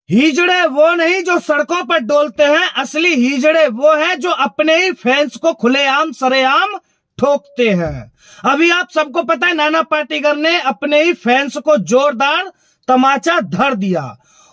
हिजड़े वो नहीं जो सड़कों पर डोलते हैं, असली हिजड़े वो हैं जो अपने ही फैंस को खुलेआम सरेआम ठोकते हैं। अभी आप सबको पता है नाना पाटेकर ने अपने ही फैंस को जोरदार तमाचा धर दिया।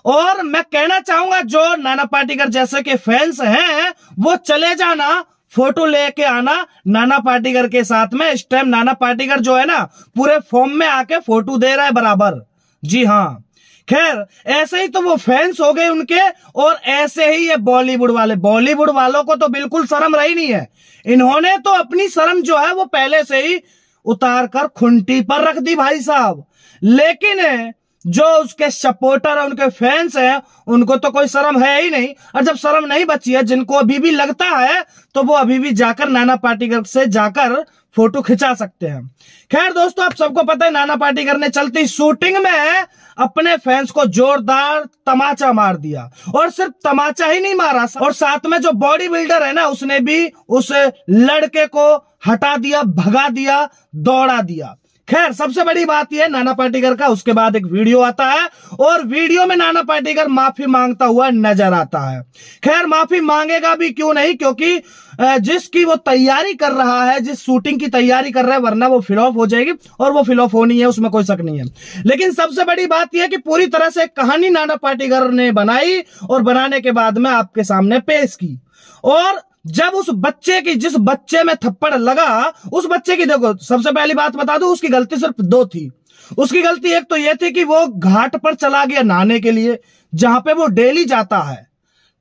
और मैं कहना चाहूंगा जो नाना पाटेकर जैसे के फैंस हैं वो चले जाना, फोटो लेके आना नाना पाटेकर के साथ में। इस टाइम नाना पाटेकर जो है ना पूरे फॉर्म में आके फोटो दे रहा है बराबर। जी हाँ, खैर ऐसे ही तो वो फैंस हो गए उनके, और ऐसे ही ये बॉलीवुड वालों को तो बिल्कुल शर्म रही नहीं है। इन्होंने तो अपनी शर्म जो है वो पहले से ही उतार कर खुंटी पर रख दी भाई साहब। लेकिन जो उसके सपोर्टर है, उनके फैंस हैं, उनको तो कोई शर्म है ही नहीं। और जब शर्म नहीं बची है, जिनको अभी भी लगता है, तो वो अभी भी जाकर नाना पाटेकर से जाकर फोटो खिंचा सकते हैं। खैर दोस्तों, आप सबको पता है नाना पाटेकर ने चलती शूटिंग में अपने फैंस को जोरदार तमाचा मार दिया। और सिर्फ तमाचा ही नहीं मारा, और साथ में जो बॉडी बिल्डर है ना, उसने भी उस लड़के को हटा दिया, भगा दिया, दौड़ा दिया। खैर सबसे बड़ी बात यह नाना पाटेकर का, उसके बाद एक वीडियो आता है और वीडियो में नाना पाटेकर माफी मांगता हुआ नजर आता है। खैर माफी मांगेगा भी क्यों नहीं, क्योंकि जिसकी वो तैयारी कर रहा है, जिस शूटिंग की तैयारी कर रहा है, वरना वो फ्लॉप हो जाएगी, और वो फ्लॉप होनी है, उसमें कोई शक नहीं है। लेकिन सबसे बड़ी बात यह है कि पूरी तरह से कहानी नाना पाटेकर ने बनाई और बनाने के बाद में आपके सामने पेश की। और जब उस बच्चे की, जिस बच्चे में थप्पड़ लगा, उस बच्चे की, देखो सबसे पहली बात बता दूं, उसकी गलती सिर्फ दो थी। उसकी गलती एक तो यह थी कि वो घाट पर चला गया नहाने के लिए, जहां पे वो डेली जाता है।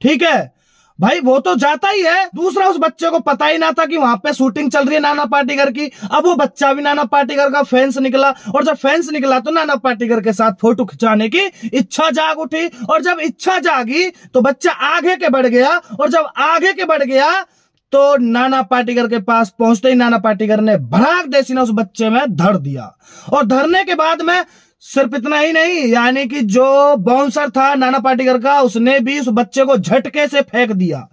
ठीक है भाई, वो तो जाता ही है। दूसरा, उस बच्चे को पता ही ना था कि वहां पे शूटिंग चल रही है नाना पाटेकर की। अब वो बच्चा भी नाना पाटेकर का फैंस निकला, और जब फैंस निकला तो नाना पाटेकर के साथ फोटो खिंचाने की इच्छा जाग उठी। और जब इच्छा जागी तो बच्चा आगे के बढ़ गया, और जब आगे के बढ़ गया तो नाना पाटेकर के पास पहुंचते ही नाना पाटेकर ने भड़ाक देसीना उस बच्चे में धर दिया। और धरने के बाद में सिर्फ इतना ही नहीं, यानी कि जो बाउंसर था नाना पाटेकर का, उसने भी उस बच्चे को झटके से फेंक दिया।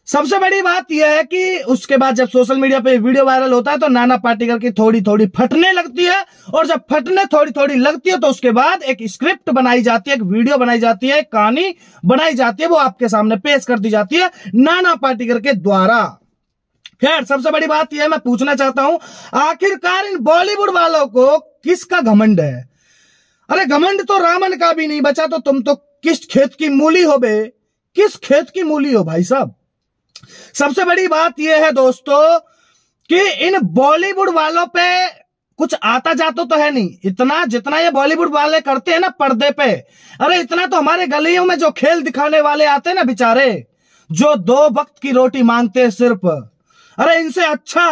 सबसे बड़ी बात यह है कि उसके बाद जब सोशल मीडिया पे वीडियो वायरल होता है तो नाना पाटेकर की थोड़ी थोड़ी फटने लगती है, और जब फटने थोड़ी थोड़ी लगती है तो उसके बाद एक स्क्रिप्ट बनाई जाती है, एक वीडियो बनाई जाती है, एक कहानी बनाई जाती है, वो आपके सामने पेश कर दी जाती है नाना पाटेकर के द्वारा। खैर सबसे बड़ी बात यह मैं पूछना चाहता हूं, आखिरकार इन बॉलीवुड वालों को किसका घमंड है? अरे घमंड तो रावण का भी नहीं बचा, तो तुम तो किस खेत की मूली हो बे? किस खेत की मूली हो भाई साहब? सबसे बड़ी बात यह है दोस्तों कि इन बॉलीवुड वालों पे कुछ आता जाता तो है नहीं, इतना जितना ये बॉलीवुड वाले करते हैं ना पर्दे पे। अरे इतना तो हमारे गलियों में जो खेल दिखाने वाले आते हैं ना बेचारे, जो 2 वक्त की रोटी मांगते हैं सिर्फ, अरे इनसे अच्छा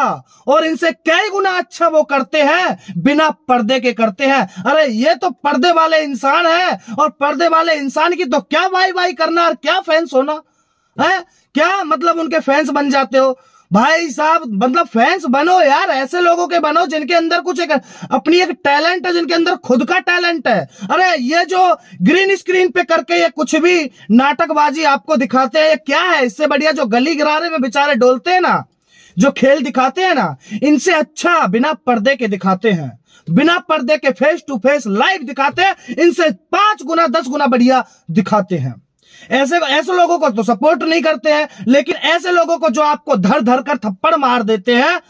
और इनसे कई गुना अच्छा वो करते हैं, बिना पर्दे के करते हैं। अरे ये तो पर्दे वाले इंसान है, और पर्दे वाले इंसान की तो क्या वाई वाई करना और क्या फैंस होना है? क्या मतलब उनके फैंस बन जाते हो भाई साहब? मतलब फैंस बनो यार, ऐसे लोगों के बनो जिनके अंदर कुछ अपनी एक टैलेंट है, जिनके अंदर खुद का टैलेंट है। अरे ये जो ग्रीन स्क्रीन पे करके ये कुछ भी नाटकबाजी आपको दिखाते हैं, क्या है? इससे बढ़िया जो गली गिरारे में बेचारे डोलते हैं ना, जो खेल दिखाते हैं ना, इनसे अच्छा बिना पर्दे के दिखाते हैं, बिना पर्दे के फेस टू फेस लाइव दिखाते हैं, इनसे 5 गुना 10 गुना बढ़िया दिखाते हैं। ऐसे लोगों को तो सपोर्ट नहीं करते हैं, लेकिन ऐसे लोगों को जो आपको धर धर कर थप्पड़ मार देते हैं,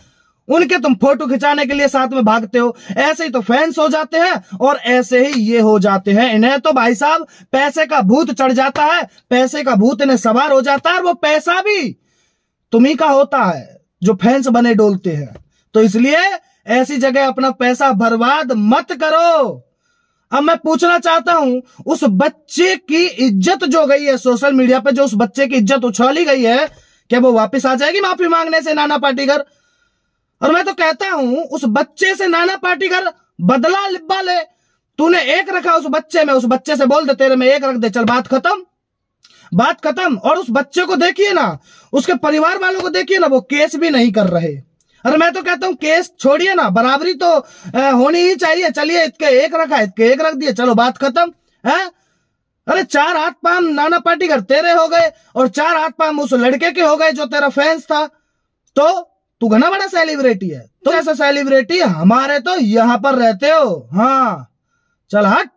उनके तुम फोटो खिंचाने के लिए साथ में भागते हो। ऐसे ही तो फैंस हो जाते हैं, और ऐसे ही ये हो जाते हैं। इन्हें तो भाई साहब पैसे का भूत चढ़ जाता है, पैसे का भूत इन्हें सवार हो जाता है, और वो पैसा भी तुम्ही का होता है जो फैंस बने डोलते हैं। तो इसलिए ऐसी जगह अपना पैसा बर्बाद मत करो। अब मैं पूछना चाहता हूं, उस बच्चे की इज्जत जो गई है सोशल मीडिया पे, जो उस बच्चे की इज्जत उछाली गई है, क्या वो वापस आ जाएगी माफी मांगने से नाना पाटेकर? और मैं तो कहता हूं उस बच्चे से नाना पाटेकर बदला लिब्बा ले। तूने 1 रखा उस बच्चे में, उस बच्चे से बोल दे तेरे में 1 रख दे, चल बात खत्म, बात खत्म। और उस बच्चे को देखिए ना, उसके परिवार वालों को देखिए ना, वो केस भी नहीं कर रहे। अरे मैं तो कहता हूं केस छोड़िए ना, बराबरी तो होनी ही चाहिए। चलिए इसके 1 रखा, इसके 1 रख दिए, चलो बात खत्म है। अरे 4 हाथ पाम नाना पाटेकर तेरे हो गए, और 4 हाथ पाम उस लड़के के हो गए जो तेरा फैंस था। तो तू घना बड़ा सेलिब्रिटी है, तो ऐसा सेलिब्रिटी हमारे तो यहां पर रहते हो। हाँ चल हट।